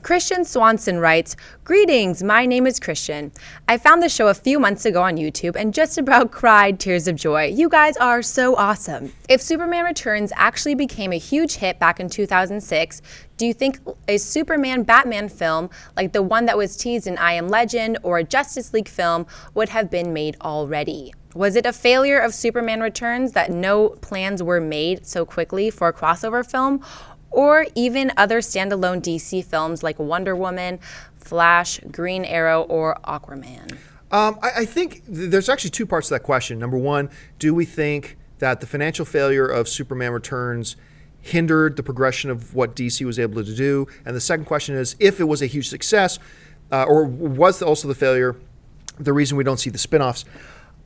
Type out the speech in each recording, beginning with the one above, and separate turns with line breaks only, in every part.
Christian Swanson writes, "Greetings, my name is Christian. I found the show a few months ago on YouTube and just about cried tears of joy. You guys are so awesome. If Superman Returns actually became a huge hit back in 2006, do you think a Superman-Batman film like the one that was teased in I Am Legend or a Justice League film would have been made already? Was it a failure of Superman Returns that no plans were made so quickly for a crossover film? Or even other standalone DC films like Wonder Woman, Flash, Green Arrow, or Aquaman?"
I think there's actually two parts to that question. Number one, do we think that the financial failure of Superman Returns hindered the progression of what DC was able to do? And the second question is, if it was a huge success, or was also the failure the reason we don't see the spinoffs?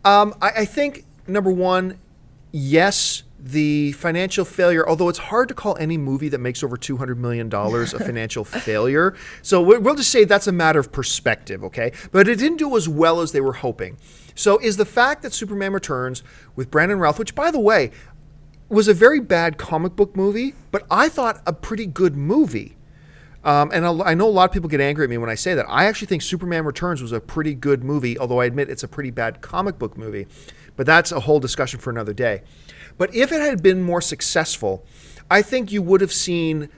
I think, number one, yes, the financial failure, although it's hard to call any movie that makes over $200 million a financial failure. So we'll just say that's a matter of perspective, okay? But it didn't do as well as they were hoping. So is the fact that Superman Returns with Brandon Routh, which, by the way, was a very bad comic book movie, but I thought a pretty good movie. And I know a lot of people get angry at me when I say that. I actually think Superman Returns was a pretty good movie, although I admit it's a pretty bad comic book movie. But that's a whole discussion for another day. But if it had been more successful, I think you would have seen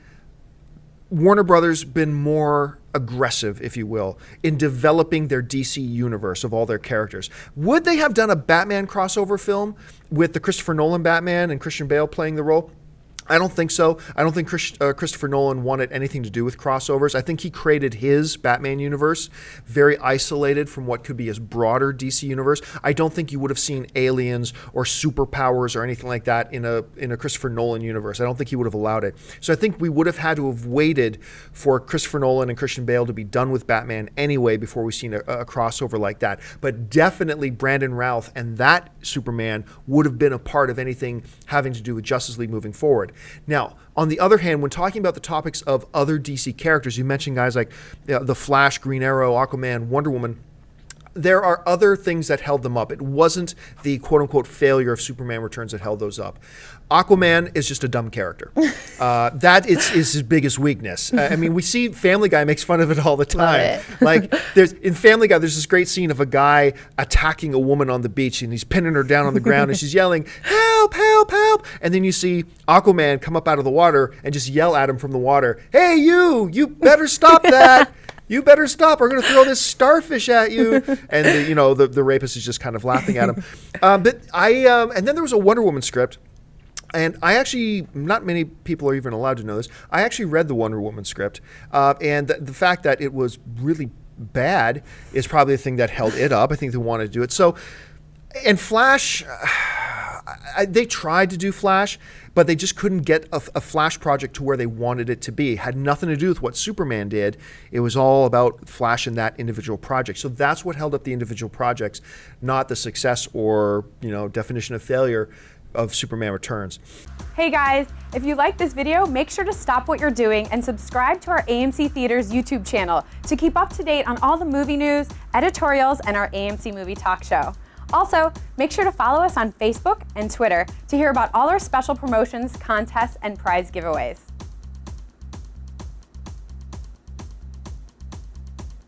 Warner Brothers been more aggressive, if you will, in developing their DC universe of all their characters. Would they have done a Batman crossover film with the Christopher Nolan Batman and Christian Bale playing the role? I don't think so. I don't think Christopher Nolan wanted anything to do with crossovers. I think he created his Batman universe very isolated from what could be his broader DC universe. I don't think you would have seen aliens or superpowers or anything like that in a Christopher Nolan universe. I don't think he would have allowed it. So I think we would have had to have waited for Christopher Nolan and Christian Bale to be done with Batman anyway before we've seen a crossover like that. But definitely Brandon Routh and that Superman would have been a part of anything having to do with Justice League moving forward. Now, on the other hand, when talking about the topics of other DC characters, you mentioned guys like the Flash, Green Arrow, Aquaman, Wonder Woman. There are other things that held them up. It wasn't the quote-unquote failure of Superman Returns that held those up. Aquaman is just a dumb character. That is his biggest weakness. I mean, we see Family Guy makes fun of it all the time. Like, in Family Guy, there's this great scene of a guy attacking a woman on the beach, and he's pinning her down on the ground, and she's yelling, "Help, help, help!" And then you see Aquaman come up out of the water and just yell at him from the water, "Hey, you better stop that! You better stop. We're going to throw this starfish at you." And the rapist is just kind of laughing at him. And then there was a Wonder Woman script. And I actually, not many people are even allowed to know this, I actually read the Wonder Woman script. And the fact that it was really bad is probably the thing that held it up. I think they wanted to do it. So, and Flash, they tried to do Flash, but they just couldn't get a Flash project to where they wanted it to be. It had nothing to do with what Superman did. It was all about Flash and that individual project. So that's what held up the individual projects, not the success or definition of failure of Superman Returns.
Hey guys, if you like this video, make sure to stop what you're doing and subscribe to our AMC Theaters YouTube channel to keep up to date on all the movie news, editorials, and our AMC Movie Talk Show. Also, make sure to follow us on Facebook and Twitter to hear about all our special promotions, contests, and prize giveaways.